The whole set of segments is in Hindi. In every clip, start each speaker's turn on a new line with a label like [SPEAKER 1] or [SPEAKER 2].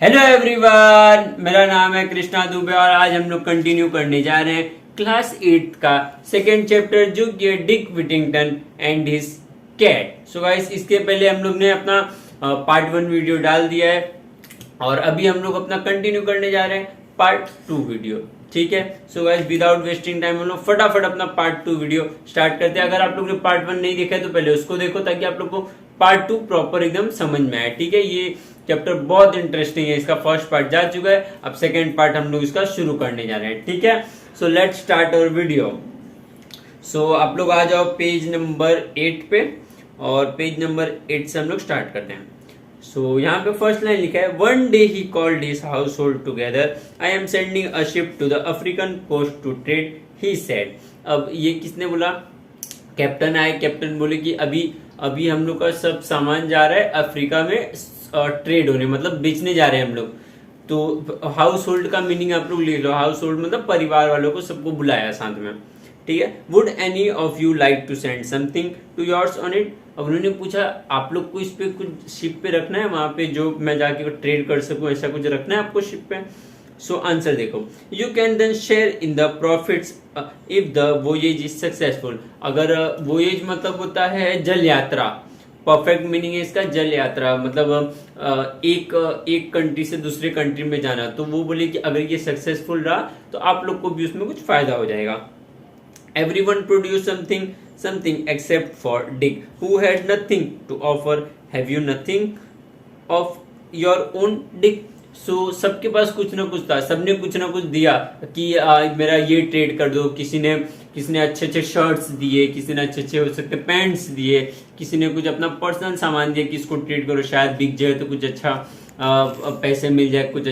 [SPEAKER 1] हेलो एवरीवन, मेरा नाम है कृष्णा दुबे और आज हम लोग कंटिन्यू करने जा रहे हैं क्लास 8 का सेकेंड चैप्टर जो कि है Dick Whittington and his cat. So guys, इसके पहले हम लोग ने अपना पार्ट 1 वीडियो डाल दिया है और अभी हम लोग अपना कंटिन्यू करने जा रहे हैं पार्ट 2 वीडियो। ठीक है, so guys without wasting time हम लोग फटाफट अपना पार्ट 2 वीडियो स्टार्ट करते हैं। अगर आप लोग ने पार्ट 1 नहीं देखा है तो पहले उसको देखो ताकि आप लोग को पार्ट 2 प्रॉपर एकदम समझ में आए। ठीक है, ये चैप्टर बहुत इंटरेस्टिंग है। इसका फर्स्ट पार्ट जा चुका है, अब सेकेंड पार्ट हम लोग इसका शुरू करने जा रहे हैं। ठीक है, so let's start our video. So आप लोग आ जाओ पेज नंबर 8 पे और पेज नंबर 8 से हम लोग स्टार्ट करते हैं। सो यहाँ पे फर्स्ट लाइन लिखा है, one day he called his household together, I am sending a ship to the African coast to trade, he said. अब ये किसने बोला? कैप्टन आए। कैप्टन बोले कि अभी अभी हम लोग का सब सामान जा रहा है अफ्रीका में ट्रेड होने, मतलब बेचने जा रहे हैं हम लोग। तो हाउस होल्ड का मीनिंग आप लोग ले लो। हाउस होल्ड मतलब परिवार वालों को सबको बुलाया साथ में। ठीक है, would any of you like to send something to yours on it. अब उन्होंने पूछा आप लोग को इस पे कुछ शिप पे रखना है, वहां पे जो मैं जाके ट्रेड कर सकूं, ऐसा कुछ रखना है आपको शिप पे? सो आंसर देखो, you can then share in the profits if the voyage is successful. अगर वोयेज मतलब होता है जल यात्रा, परफेक्ट मीनिंग है इसका जल यात्रा, मतलब एक कंट्री से दूसरे कंट्री में जाना। तो वो बोले कि अगर ये सक्सेसफुल रहा तो आप लोग को भी उसमें कुछ फायदा हो जाएगा। Everyone produce something something except for Dick who had nothing to offer, have you nothing of your own Dick. So सबके पास कुछ ना कुछ था, सबने कुछ ना कुछ दिया कि मेरा ये ट्रेड कर दो। किसी ने अच्छे अच्छे शर्ट्स दिए, किसी ने अच्छे अच्छे हो सकते पैंट्स दिए, किसी ने कुछ अपना पर्सनल सामान दिया कि इसको ट्रेड करो, शायद बिक जाए तो कुछ अच्छा पैसे मिल जाए, कुछ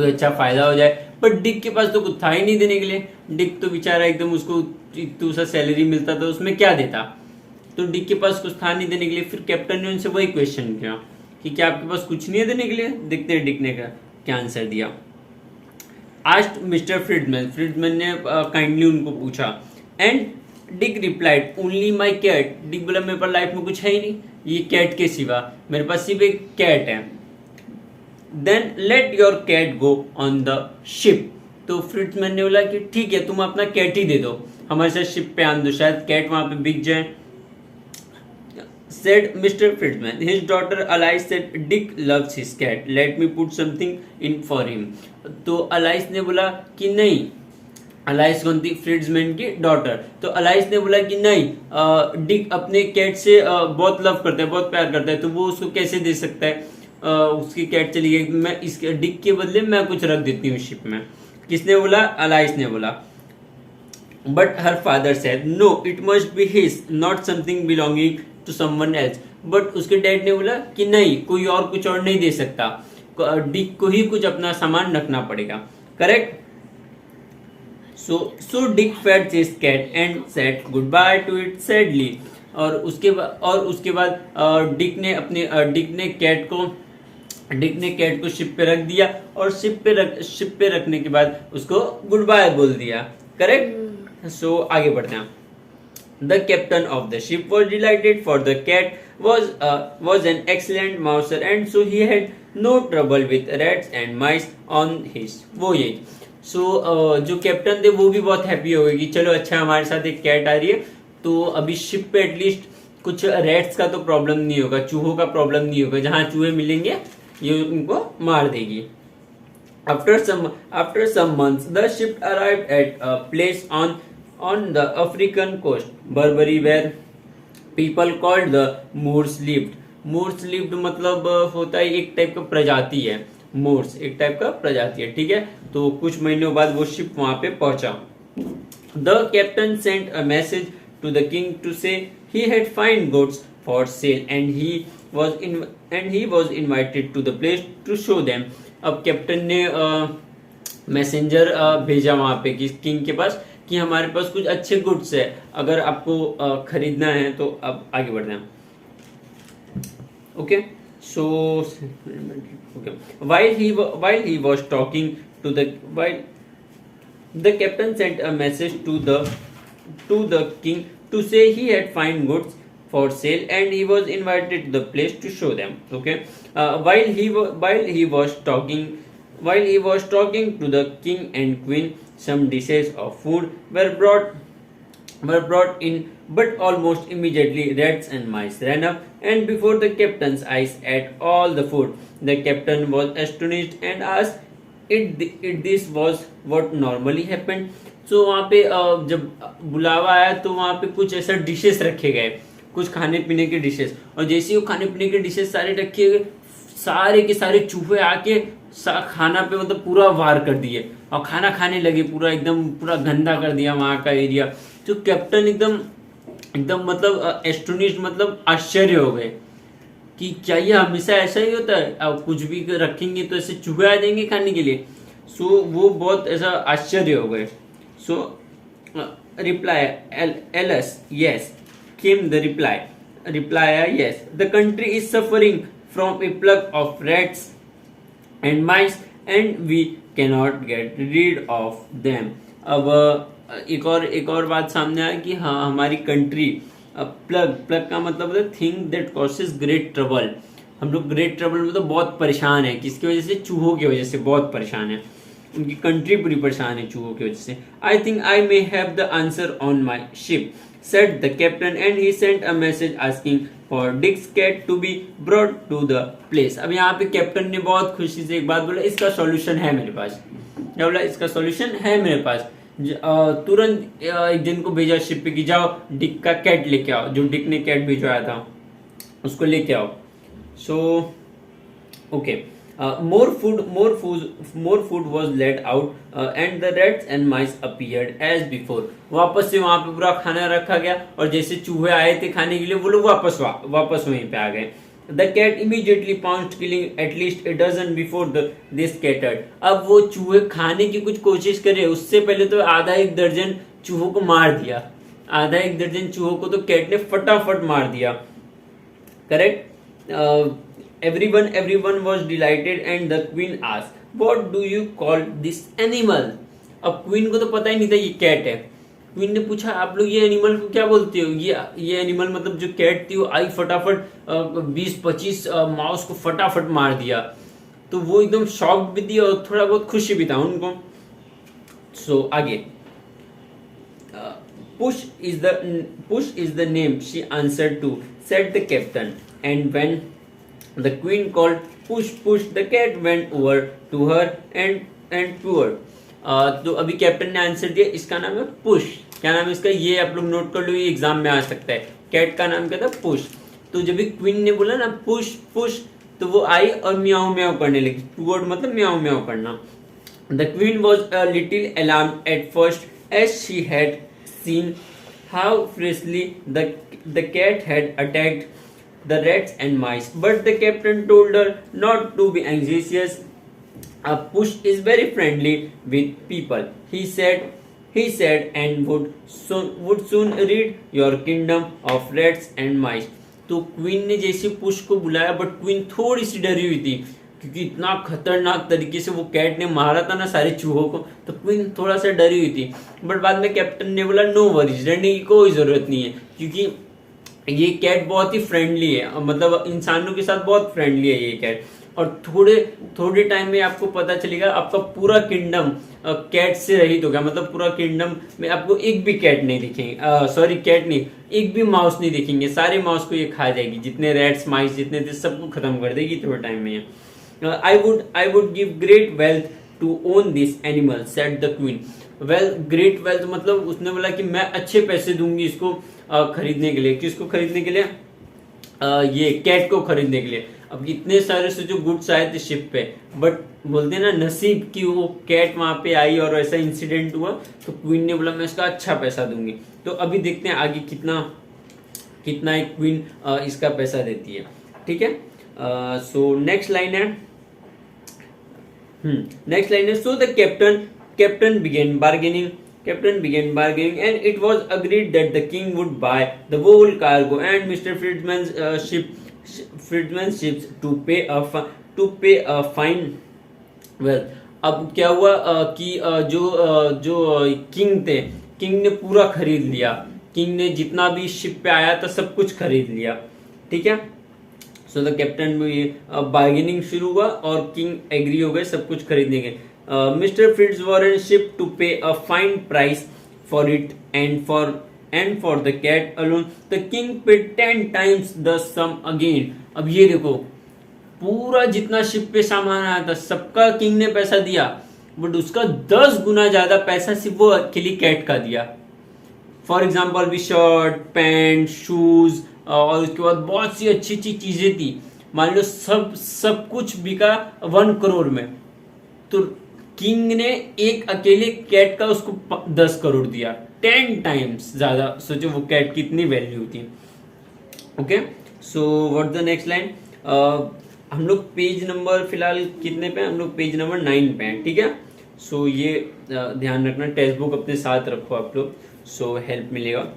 [SPEAKER 1] अच्छा फायदा हो जाए। पर डिक के पास तो कुछ था ही नहीं देने के लिए। डिक तो बेचारा एकदम, उसको इतना सा सैलरी मिलता था, उसमें क्या देता? तो डिक के पास कुछ था नहीं देने के लिए। फिर कैप्टन ने उनसे वही क्वेश्चन किया कि क्या आपके पास कुछ नहीं है देने के लिए? देखते हैं डिक ने क्या आंसर दिया। आस्क्ड मिस्टर फ्रीडमैन, फ्रीडमैन ने काइंडली उनको पूछा। And Dick replied, only my cat. डिक बोला मेरे पास लाइफ में कुछ है ही नहीं, ये कैट के सिवा मेरे पास सिर्फ एक कैट है। Then let your cat go on the ship. तो फ्रीडमैन ने बोला कि ठीक है, तुम अपना कैट ही दे दो, हमारे साथ शिप पे आन दो, शायद कैट वहां पे बिक जाए। Said Mr. Friedman. His daughter Alice said, Dick loves his cat. Let me put something in for him. तो अलाइस ने बोला कि नहीं। अलाइस कौन थी? फ्रिड्समैन की डॉटर। तो अलाइस ने बोला कि नहीं, डिक अपने कैट से बहुत लव करता है, बहुत प्यार करता है, तो वो उसको कैसे दे सकता है? उसकी कैट चली गई, मैं इस डिक के बदले मैं कुछ रख देती हूँ शिप में। किसने बोला? अलाइस ने बोला। But her father said, no it must be his, not something belonging to someone else. But उसके डैड ने बोला कि नहीं, कोई और कुछ और नहीं दे सकता, डिक को ही कुछ अपना सामान रखना पड़ेगा। Correct? So Dick fed his cat and said goodbye to it sadly. और उसके बाद डिक ने कैट को शिप पे रख दिया और शिप पे रखने के बाद उसको गुड बाय बोल दिया। करेक्ट? सो आगे बढ़ते हैं। The captain of the ship was delighted, for the cat was an excellent mouser, and so he had no trouble with rats and mice on his voyage. So जो कैप्टन थे वो भी बहुत हैप्पी हो गए कि चलो अच्छा, हमारे साथ एक कैट आ रही है, तो अभी शिप पे एटलीस्ट कुछ रेट्स का तो प्रॉब्लम नहीं होगा, चूहों का प्रॉब्लम नहीं होगा। जहां चूहे मिलेंगे ये उनको मार देगी। After some months, the ship arrived at a place on the African coast, Barbary, where people called the Moors lived. Moors lived मतलब होता है एक टाइप का प्रजाति है। मोर्स एक टाइप का प्रजाति है। ठीक है, तो कुछ महीनों बाद वो शिप वहां पे पहुंचा। The captain sent a message to the king to say he had fine goods for sale and he was invited to the place to show them. अब कैप्टन ने मैसेंजर भेजा वहां पे किंग के पास कि हमारे पास कुछ अच्छे गुड्स है, अगर आपको खरीदना है तो अब आगे बढ़ते हैं। Okay, so while he was talking to the captain sent a message to the king to say he had fine goods for sale, and he was invited to the place to show them. Okay, while he was talking to the king and queen, some dishes of food were brought in, but almost immediately rats and mice ran up, and before the captain's eyes ate all the food. The captain was astonished and asked it this was what normally happened. So वहाँ पे जब बुलावा आया तो वहाँ पे कुछ ऐसा डिशेस रखे गए, कुछ खाने पीने के डिशेस, और जैसे ही वो खाने पीने के डिशेस सारे रखे गए, सारे के सारे चूहे आके खाना पे मतलब पूरा वार कर दिए और खाना खाने लगे, पूरा गंदा कर दिया वहाँ का एरिया। तो कैप्टन एकदम एकदम मतलब एस्टोनिश, मतलब आश्चर्य हो गए कि क्या ये हमेशा ऐसा ही होता है, अब कुछ भी रखेंगे तो ऐसे चूहे आ जाएंगे खाने के लिए। सो वो बहुत ऐसा आश्चर्य हो गए। So reply alas yes came the reply yes the country is suffering from a plague of rats and mice and we cannot get rid of them. अब एक और बात सामने आया कि हाँ, हमारी कंट्री प्लग का मतलब है thing that causes great trouble. हम लोग ग्रेट ट्रबल में तो बहुत परेशान है, किसकी वजह से? चूहों की वजह से बहुत परेशान है, उनकी कंट्री पूरी परेशान है चूहों की वजह से। I think I may have the answer on my ship said the captain and he sent a message asking for Dick's cat to be brought to the place. अब यहाँ पे कैप्टन ने बहुत खुशी से एक बात बोला, इसका सॉल्यूशन है मेरे पास। क्या बोला? इसका सॉल्यूशन है मेरे पास। तुरंत एक दिन को भेजा शिप पे कि जाओ डिक का कैट लेके आओ, जो डिक ने कैट भिजवाया था उसको लेके आओ। So okay, more food was let out and the rats and mice appeared as before। वापस से वहां पे पूरा खाना रखा गया और जैसे चूहे आए थे खाने के लिए वो लोग वापस वहीं पे आ गए। The cat immediately pounced, killing at least a dozen before they scattered। अब वो चूहे खाने की कुछ कोशिश करे उससे पहले तो आधा एक दर्जन चूहों को मार दिया। आधा एक दर्जन चूहों को तो कैट ने फटाफट मार दिया। Correct. everyone was delighted and the queen asked, what do you call this animal? अब क्वीन को तो पता ही नहीं था ये कैट है। क्वीन ने पूछा, आप लोग ये एनिमल को क्या बोलते हो? ये एनिमल मतलब जो कैट थी वो आई फटाफट 20-25 माउस को फटाफट मार दिया। तो वो एकदम शॉक्ड भी थी और थोड़ा बहुत खुशी भी था उनको। सो आगे, push is the name she answered to, said the captain, and when the queen called push, the cat went over to her and purred। तो अभी कैप्टन ने आंसर दिया, इसका नाम है पुश। क्या नाम है इसका? ये आप लोग नोट कर लो, ये एग्जाम में आ सकता है। कैट का नाम क्या था? पुश। तो जब भी क्वीन ने बोला ना पुश पुश, तो वो आई और म्याऊ म्याऊ करने लगी। टूवर्ड मतलब म्याऊ म्याऊ करना। The queen was a little alarmed at first as she had seen how freshly the cat had attacked the rats and mice, but the captain told her not to be anxious. A push is very friendly with people, he said, and would soon rid your kingdom of rats and mice। तो क्वीन ने जैसे पुश को बुलाया, बट क्वीन थोड़ी सी डरी हुई थी क्योंकि इतना खतरनाक तरीके से वो कैट ने मारा था ना सारे चूहों को, तो क्वीन थोड़ा सा डरी हुई थी। बट बाद में कैप्टन ने बोला नो वरीज, डरने की कोई जरूरत नहीं है, क्योंकि ये कैट बहुत ही फ्रेंडली है, मतलब इंसानों के साथ बहुत फ्रेंडली है ये कैट। और थोड़े टाइम में आपको पता चलेगा आपका पूरा किंगडम कैट से रहित होगा, मतलब पूरा किंगडम में आपको एक भी कैट नहीं दिखेंगे, सॉरी कैट नहीं, एक भी माउस नहीं दिखेंगे। सारे माउस को ये खा जाएगी, जितने रैट्स माइस जितने थे सबको खत्म कर देगी थोड़े टाइम में। I would give great wealth to own this animal, said the queen. Great wealth मतलब उसने बोला कि मैं अच्छे पैसे दूंगी इसको खरीदने के लिए। किसको खरीदने के लिए? ये कैट को खरीदने के लिए। अब इतने सारे से जो गुड्स आए थे शिप पे, बट बोलते ना नसीब की वो कैट वहां पे आई और ऐसा इंसिडेंट हुआ, तो क्वीन ने बोला मैं इसका अच्छा पैसा दूंगी। तो अभी देखते हैं आगे कितना एक क्वीन इसका पैसा देती है। ठीक है। सो नेक्स्ट लाइन है so the captain began bargaining and it was agreed that the king would buy the whole cargo and Mr. Friedman's ships to pay a fine। well, अब क्या हुआ कि जो किंग थे, किंग ने पूरा खरीद लिया। किंग ने जितना भी शिप पे आया था सब कुछ खरीद लिया, ठीक है। सो द कैप्टन में बार्गेनिंग शुरू हुआ और किंग एग्री हो गए सब कुछ खरीदने के। Mister फिट्जवॉरेन ship to pay a fine price for it and for the cat alone the king paid 10 times the sum again. अब ये देखो, पूरा जितना शिप पे सामान आया था सबका किंग ने पैसा दिया, बट उसका 10 गुना ज्यादा पैसा सिर्फ वो अकेली कैट का दिया। फॉर एग्जाम्पल भी शर्ट, पैंट, शूज और उसके बाद बहुत सी अच्छी अच्छी चीजें थी। मान लो सब कुछ बिका 1 करोड़ में, तो किंग ने एक अकेले कैट का उसको 10 करोड़ दिया, 10 times ज्यादा। सोचो वो कैट की इतनी वैल्यू थी। Okay, so what the next line. हम लोग पेज नंबर फिलहाल कितने पे हैं? हम लोग पेज नंबर 9 पे हैं, ठीक है। सो ये ध्यान रखना, टेक्स्ट बुक अपने साथ रखो आप लोग, सो हेल्प मिलेगा।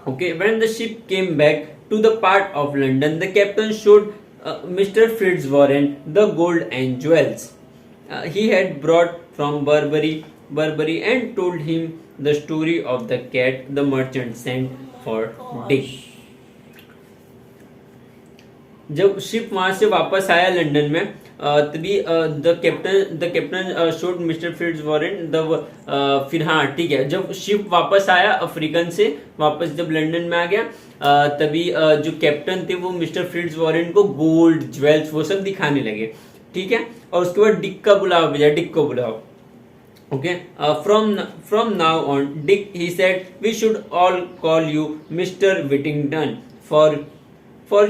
[SPEAKER 1] Okay, when the ship came back to the port of London the captain showed mister Fitzwarren the gold and jewels he had brought from Burberry and told him the story of the cat the merchant sent for Dick. जब शिप वहां से वापस आया लंदन में, तभी the captain showed mister Fitzwarren the फिर हाँ ठीक है, जब शिप वापस आया अफ्रीकन से वापस जब लंदन में आ गया, तभी जो कैप्टन थे वो मिस्टर फिट्जवॉरेन को गोल्ड ज्वेल्स वो सब दिखाने लगे, ठीक है। और उसके बाद डिक का बुलाओ भेजा, डिक को बुलाओ। Okay, from now on Dick he said we should all call you mister Whittington for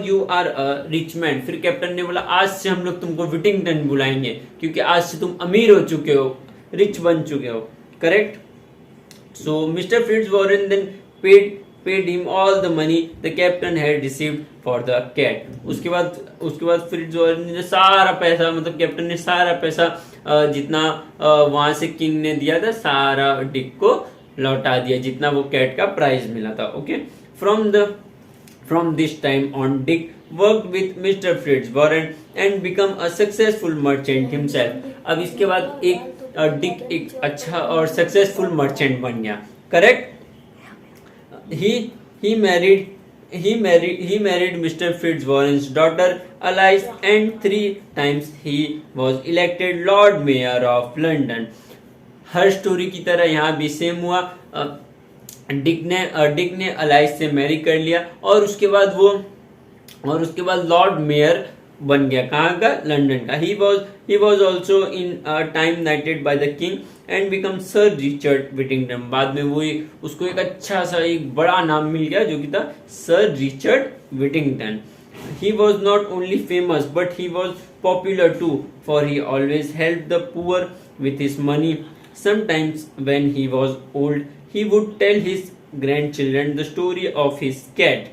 [SPEAKER 1] you are a rich man. फिर कैप्टन ने बोला आज से हम लोग तुमको विटिंगटन बुलाएंगे क्योंकि आज से तुम अमीर हो चुके हो, रिच बन चुके हो, correct. So mister Fitzwarren then paid him all the money the captain had received for the cat. उसके बाद फिट्जवॉरेन ने सारा पैसा, मतलब कैप्टन ने सारा पैसा जितना वहां से किंग ने दिया था सारा डिक को लौटा दिया, जितना वो कैट का प्राइस मिला था। Okay, from this time on Dick worked with Mr. Fitzwarren and become a successful merchant himself. अब इसके बाद डिक एक अच्छा और सक्सेसफुल मर्चेंट बन गया, correct. He married Mr. Fitzwarren's daughter Alice and 3 times he was elected Lord Mayor of London. Her story की तरह यहाँ भी सेम हुआ। डिक ने अलाइस से मैरी कर लिया और उसके बाद लॉर्ड मेयर बन गया, कहाँ का? लंदन का। He was also in time knighted by the king and become Sir Richard Whittington. बाद में वो उसको एक अच्छा सा एक बड़ा नाम मिल गया जो कि था Sir Richard Whittington. He was not only famous but he was popular too, for he always helped the poor with his money. Sometimes when he was old, he would tell his grandchildren the story of his cat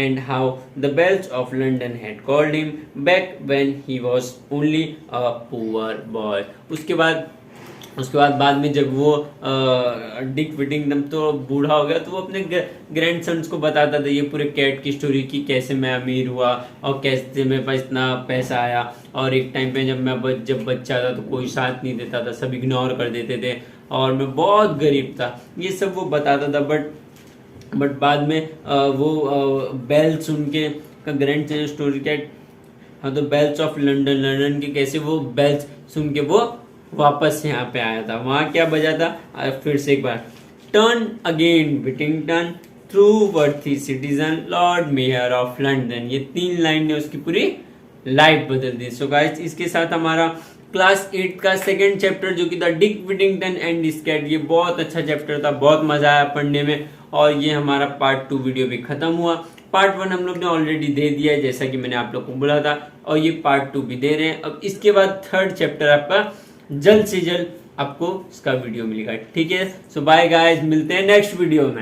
[SPEAKER 1] and how the bells of London had called him back when he was only a poor boy. उसके बाद में जब वो डिक विटिंगटन तो बूढ़ा हो गया तो वो अपने ग्रैंड सन्स को बताता था ये पूरे कैट की स्टोरी की, कैसे मैं अमीर हुआ और कैसे मेरे पास इतना पैसा आया, और एक टाइम पे जब बच्चा था तो कोई साथ नहीं देता था, सब इग्नोर कर देते थे और मैं बहुत गरीब था, ये सब वो बताता था। बट बाद में वो बेल सुन के ग्रैंड स्टोरी कैट, हाँ तो बेल्स ऑफ लंदन के कैसे वो बेल्स सुन के वो वापस यहाँ पे आया था। वहां क्या बजा था? फिर से एक बार, turn again Whittington through worthy citizen lord mayor of London. ये 3 लाइन ने उसकी पूरी लाइफ बदल दी। सो गाइस, इसके साथ हमारा क्लास 8 का सेकेंड चैप्टर जो कि था Dick Whittington and his cat, ये बहुत अच्छा चैप्टर था, बहुत मजा आया पढ़ने में। और ये हमारा पार्ट 2 वीडियो भी खत्म हुआ। पार्ट 1 हम लोग ने ऑलरेडी दे दिया है जैसा कि मैंने आप लोग को बोला था, और ये पार्ट 2 भी दे रहे हैं। अब इसके बाद 3rd चैप्टर आपका जल्द से जल्द आपको इसका वीडियो मिलेगा, ठीक है। सो बाय गाइस, मिलते हैं नेक्स्ट वीडियो में।